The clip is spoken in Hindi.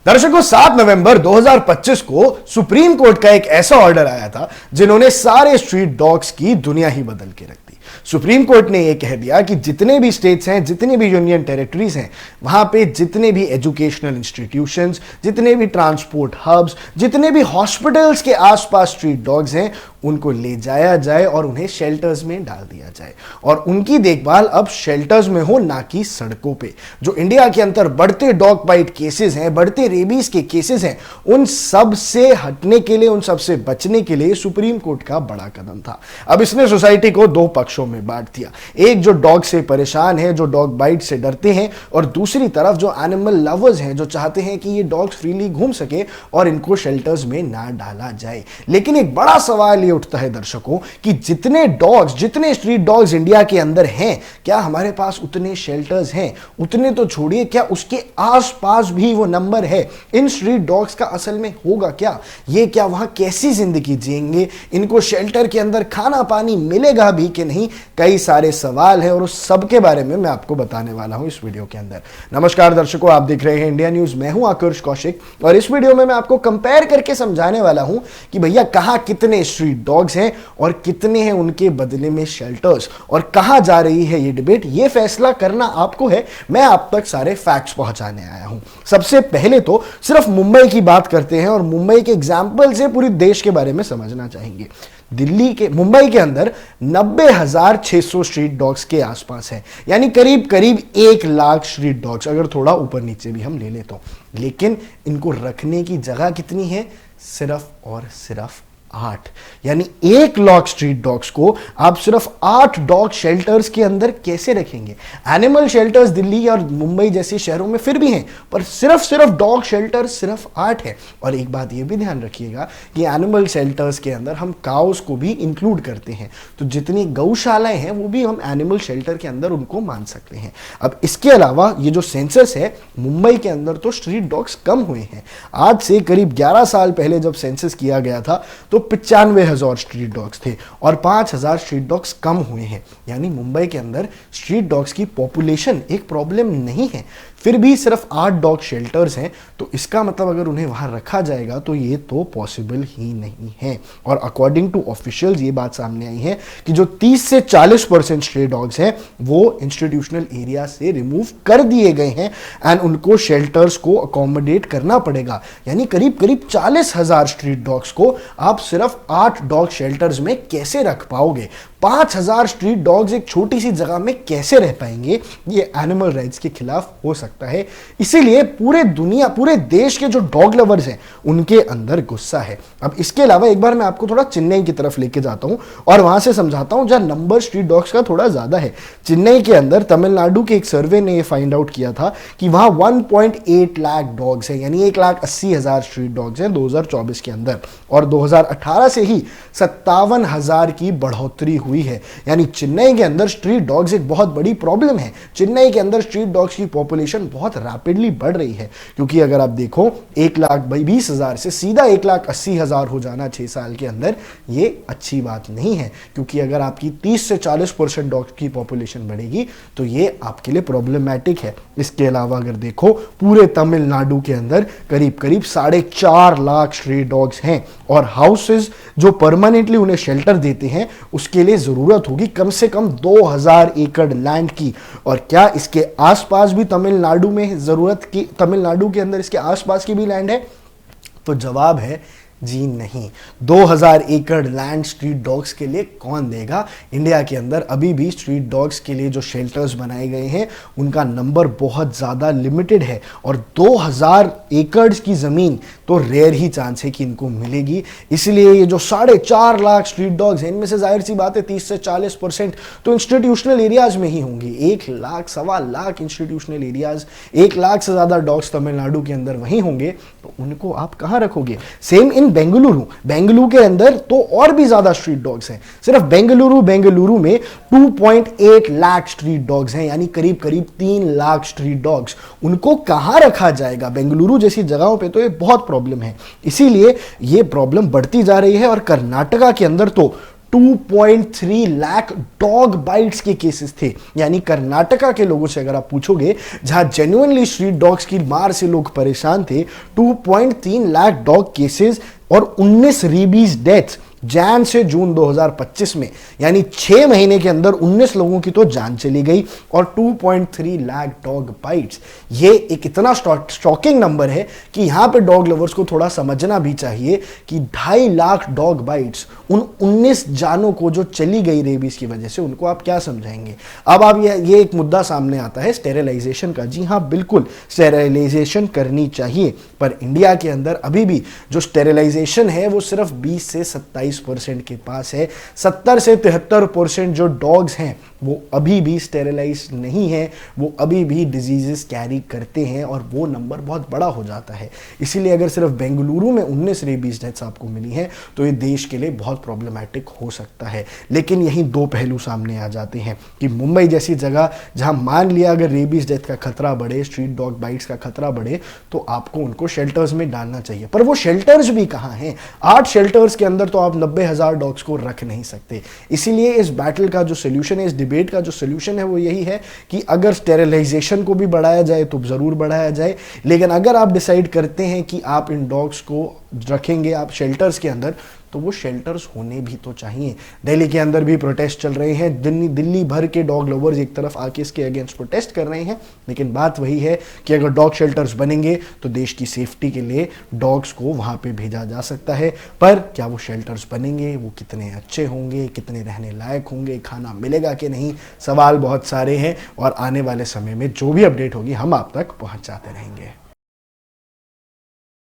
दर्शकों, 7 नवंबर 2025 को सुप्रीम कोर्ट का एक ऐसा ऑर्डर आया था जिन्होंने सारे स्ट्रीट डॉग्स की दुनिया ही बदल के रख दी। सुप्रीम कोर्ट ने यह कह दिया कि जितने भी स्टेट्स हैं, जितने भी यूनियन टेरिटरीज हैं, वहां पे जितने भी एजुकेशनल इंस्टीट्यूशंस, जितने भी ट्रांसपोर्ट हब्स, जितने भी हॉस्पिटल्स के आसपास स्ट्रीट डॉग्स हैं, उनको ले जाया जाए और उन्हें शेल्टर्स में डाल दिया जाए और उनकी देखभाल अब शेल्टर्स में हो, ना कि सड़कों पे। जो इंडिया के अंदर बढ़ते डॉग बाइट केसेस हैं, बढ़ते रेबीज के केसेस हैं, उन सब से हटने के लिए, उन सब से बचने के लिए सुप्रीम कोर्ट का बड़ा कदम था। अब इसने सोसाइटी को दो पक्षों में बांट दिया। एक जो डॉग से परेशान है, जो डॉग बाइट से डरते हैं, और दूसरी तरफ जो एनिमल लवर्स हैं, जो चाहते हैं कि ये डॉग्स फ्रीली घूम सके और इनको शेल्टर्स में ना डाला जाए। लेकिन एक बड़ा सवाल उठता है दर्शकों कि जितने डॉग्स, जितने स्ट्रीट डॉग्स इंडिया के अंदर हैं, क्या हमारे पास उतने शेल्टर्स हैं? उतने तो छोड़िए, क्या उसके आसपास भी वो नंबर है? इन स्ट्रीट डॉग्स का असल में होगा क्या? ये क्या वहां कैसी जिंदगी जिएंगे? इनको शेल्टर के अंदर खाना पानी मिलेगा भी कि नहीं? कई सारे सवाल हैं और उस सब के बारे में मैं आपको बताने वाला हूं इस वीडियो के अंदर। नमस्कार दर्शकों, आप देख रहे हैं इंडिया न्यूज। मैं हूं आकर्ष कौशिक और इस वीडियो में मैं आपको कंपेयर करके समझाने वाला हूं कि भैया कहां कितने स्ट्रीट डॉग्स हैं और कितने हैं उनके बदले में शेल्टर्स, और कहां जा रही है ये डिबेट। ये फैसला करना आपको है। मैं आप तक सारे फैक्ट्स पहुंचाने आया हूं। सबसे पहले तो सिर्फ मुंबई की बात करते हैं और मुंबई के एग्जाम्पल से पूरे देश के बारे में समझना चाहेंगे। मुंबई के अंदर 90,600 स्ट्रीट डॉग्स के आसपास है, यानी करीब करीब 1 लाख स्ट्रीट डॉग्स, अगर थोड़ा ऊपर नीचे भी हम ले ले तो। लेकिन इनको रखने की जगह कितनी है? सिर्फ और सिर्फ 8, यानी 1 लाख स्ट्रीट डॉग्स को आप सिर्फ 8 डॉग शेल्टर्स के अंदर कैसे रखेंगे? एनिमल शेल्टर्स दिल्ली और मुंबई जैसे शहरों में फिर भी हैं, पर सिर्फ डॉग शेल्टर सिर्फ 8 है। और एक बात यह भी ध्यान रखिएगा कि एनिमल शेल्टर्स के अंदर हम काउस को भी इंक्लूड करते हैं, तो जितनी गौशालाएं हैं वो भी हम एनिमल शेल्टर के अंदर उनको मान सकते हैं। अब इसके अलावा ये जो सेंसस है, मुंबई के अंदर तो स्ट्रीट डॉग्स कम हुए हैं। आज से करीब 11 साल पहले जब सेंसस किया गया था तो 95,000 स्ट्रीट डॉग्स थे और 5,000 स्ट्रीट डॉग्स कम हुए हैं। यानी मुंबई के अंदर स्ट्रीट डॉग्स की पॉपुलेशन एक प्रॉब्लम नहीं है, फिर भी सिर्फ 8 डॉग शेल्टर्स हैं। तो इसका मतलब अगर उन्हें वहां रखा जाएगा तो ये तो पॉसिबल ही नहीं है। और अकॉर्डिंग टू ऑफिशियल्स ये बात सामने आई है कि जो 30 से 40% स्ट्रे डॉग्स हैं वो इंस्टीट्यूशनल एरिया से रिमूव कर दिए गए हैं एंड उनको शेल्टर्स को अकोमोडेट करना पड़ेगा। यानी करीब करीब 40,000 स्ट्रीट डॉग्स को आप सिर्फ 8 डॉग शेल्टर्स में कैसे रख पाओगे? 5,000 स्ट्रीट डॉग्स एक छोटी सी जगह में कैसे रह पाएंगे? ये एनिमल राइट्स के खिलाफ हो सकता है। इसीलिए पूरे देश के जो डॉग लवर्स हैं उनके अंदर गुस्सा है। अब इसके अलावा एक बार मैं आपको थोड़ा चेन्नई की तरफ लेके जाता हूं और वहां से समझाता हूं जहां नंबर स्ट्रीट डॉग्स का थोड़ा ज्यादा है। चेन्नई के अंदर तमिलनाडु के एक सर्वे ने यह फाइंड आउट किया था कि वहां 1.8 लाख डॉग्स हैं, यानी 1,80,000 स्ट्रीट डॉग्स हैं 2024 के अंदर, और 2018 से ही 57,000 की बढ़ोतरी हुई है। यानी चेन्नई के अंदर स्ट्रीट डॉग्स एक बहुत बड़ी प्रॉब्लम है। चेन्नई के अंदर स्ट्रीट डॉग्स की पॉपुलेशन बहुत रैपिडली बढ़ रही है, क्योंकि अगर आप देखो 1,20,000 से सीधा 1,80,000 हो जाना 6 साल के अंदर, ये अच्छी बात नहीं है। क्योंकि अगर आपकी 30 से 40% डॉग्स की पॉपुलेशन बढ़ेगी तो ये आपके लिए प्रॉब्लमैटिक है। इसके अलावा अगर देखो पूरे तमिलनाडु के अंदर करीब करीब 4.5 लाख स्ट्रीट डॉग्स हैं और हाउसेज जो परमानेंटली उन्हें शेल्टर देते हैं उसके लिए जरूरत होगी कम से कम 2,000 एकड़ लैंड की। और क्या इसके आसपास भी तमिलनाडु में जरूरत की, तमिलनाडु के अंदर इसके आसपास की भी लैंड है? तो जवाब है जी नहीं। 2,000 एकड़ लैंड स्ट्रीट डॉग्स के लिए कौन देगा? इंडिया के अंदर अभी भी स्ट्रीट डॉग्स के लिए जो शेल्टर्स बनाए गए हैं उनका नंबर बहुत ज़्यादा लिमिटेड है और 2,000 एकड़ की ज़मीन तो रेयर ही चांस है कि इनको मिलेगी। इसलिए ये जो 4.5 लाख स्ट्रीट डॉग्स हैं, इनमें से जाहिर सी बात है 30 से 40% तो इंस्टीट्यूशनल एरियाज में ही होंगे। 1 लाख, 1.25 लाख इंस्टीट्यूशनल एरियाज, 1 लाख से ज़्यादा डॉग्स तमिलनाडु के अंदर वहीं होंगे, तो उनको आप कहाँ रखोगे? सेम इन बेंगलुरु के अंदर तो और भी ज्यादा स्ट्रीट डॉग्स हैं। सिर्फ बेंगलुरु में 2.8 लाख स्ट्रीट डॉग्स हैं, यानी करीब करीब 3 लाख स्ट्रीट डॉग्स। उनको कहां रखा जाएगा? बेंगलुरु जैसी जगहों पे तो ये बहुत प्रॉब्लम है। इसीलिए ये प्रॉब्लम बढ़ती जा रही है और कर्नाटका के अंदर तो 2.3 लाख डॉग बाइट्स के केसेस थे। यानी कर्नाटका के लोगों से अगर आप पूछोगे, जहां जेन्युइनली स्ट्रीट डॉग्स की मार से लोग परेशान थे, 2.3 लाख डॉग केसेस और 19 रेबीज डेथ्स जैन से जून 2025 में, यानी 6 महीने के अंदर 19 लोगों की तो जान चली गई और 2.3 लाख डॉग बाइट्स। ये एक इतना शॉकिंग नंबर है कि यहां पे डॉग लवर्स को थोड़ा समझना भी चाहिए कि 2.5 लाख डॉग बाइट्स, उन 19 जानों को जो चली गई रेबीज की वजह से, उनको आप क्या समझाएंगे। अब आप ये एक मुद्दा सामने आता है स्टेरिलाइजेशन का। जी हाँ, बिल्कुल स्टेरिलाइजेशन करनी चाहिए, पर इंडिया के अंदर अभी भी जो स्टेरिलाइजेशन है वो सिर्फ 20 से 27% के पास है। 70 से 73% जो डॉग्स हैं वो अभी भी स्टेरिलाइज नहीं है, वो अभी भी डिजीजेस कैरी करते हैं और वो नंबर बहुत बड़ा हो जाता है। इसीलिए अगर सिर्फ बेंगलुरु में 19 रेबीज डेथ्स आपको मिली हैं तो ये देश के लिए बहुत प्रॉब्लमैटिक हो सकता है। लेकिन यही दो पहलू सामने आ जाते हैं कि मुंबई जैसी जगह जहां मान लिया अगर रेबीज डेथ का खतरा बढ़े, स्ट्रीट डॉग बाइट्स का खतरा बढ़े, तो आपको उनको शेल्टर्स में डालना चाहिए। पर वो शेल्टर्स भी कहाँ हैं? 8 शेल्टर्स के अंदर तो आप 90,000 डॉग्स को रख नहीं सकते। इसीलिए इस बैटल का जो सोल्यूशन है, इस डिबेट का जो सोल्यूशन है, वो यही है कि अगर स्टेरिलाइजेशन को भी बढ़ाया जाए तो जरूर बढ़ाया जाए। लेकिन अगर आप डिसाइड करते हैं कि आप इन डॉग्स को रखेंगे आप शेल्टर्स के अंदर, तो वो शेल्टर्स होने भी तो चाहिए। दिल्ली के अंदर भी प्रोटेस्ट चल रहे हैं, दिल्ली भर के डॉग लवर्स एक तरफ आके इसके अगेंस्ट प्रोटेस्ट कर रहे हैं। लेकिन बात वही है कि अगर डॉग शेल्टर्स बनेंगे तो देश की सेफ्टी के लिए डॉग्स को वहां पे भेजा जा सकता है। पर क्या वो शेल्टर्स बनेंगे, वो कितने अच्छे होंगे, कितने रहने लायक होंगे, खाना मिलेगा कि नहीं, सवाल बहुत सारे हैं। और आने वाले समय में जो भी अपडेट होगी हम आप तक पहुंचाते रहेंगे।